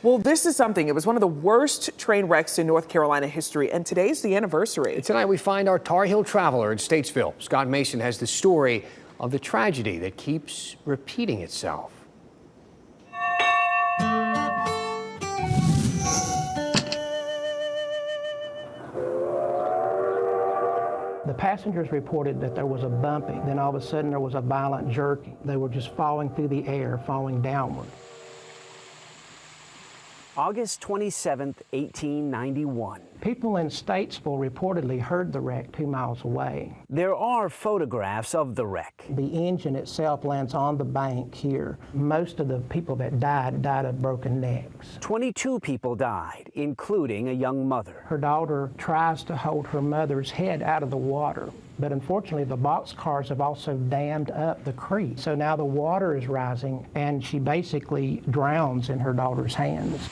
Well, this is something. It was one of the worst train wrecks in North Carolina history, and today's the anniversary. Tonight we find our Tar Heel traveler in Statesville. Scott Mason has the story of the tragedy that keeps repeating itself. The passengers reported that there was a bumping. Then all of a sudden there was a violent jerking. They were just falling through the air, falling downward. August 27th, 1891. People in Statesville reportedly heard the wreck 2 miles away. There are photographs of the wreck. The engine itself lands on the bank here. Most of the people that died of broken necks. 22 people died, including a young mother. Her daughter tries to hold her mother's head out of the water. But unfortunately, the boxcars have also dammed up the creek. So now the water is rising, and she basically drowns in her daughter's hands.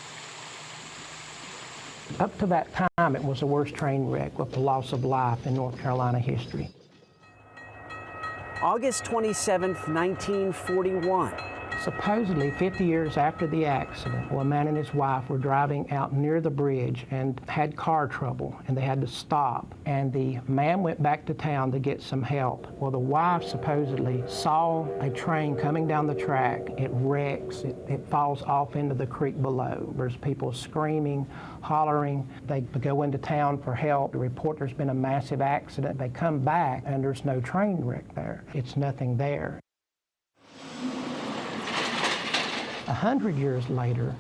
Up to that time, it was the worst train wreck with the loss of life in North Carolina history. August 27th, 1941. Supposedly 50 years after the accident, a man and his wife were driving out near the bridge and had car trouble, and they had to stop. And the man went back to town to get some help. Well, the wife supposedly saw a train coming down the track. It wrecks, it falls off into the creek below. There's people screaming, hollering. They go into town for help. They report there's been a massive accident. They come back and there's no train wreck there. It's nothing there. 100 years later,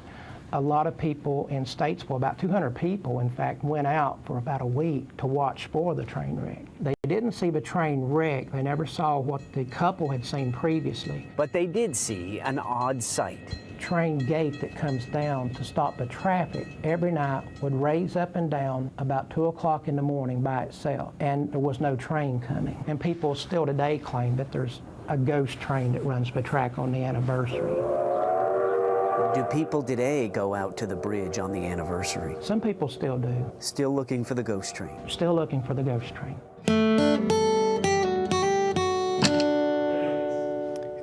a lot of people in Statesville, about 200 people in fact, went out for about a week to watch for the train wreck. They didn't see the train wreck. They never saw what the couple had seen previously. But they did see an odd sight. Train gate that comes down to stop the traffic every night would raise up and down about 2 o'clock in the morning by itself, and there was no train coming. And people still today claim that there's a ghost train that runs the track on the anniversary. Do people today go out to the bridge on the anniversary? Some people still do. Still looking for the ghost train? Still looking for the ghost train.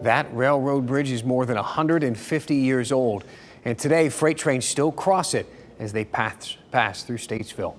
That railroad bridge is more than 150 years old, and today freight trains still cross it as they pass through Statesville.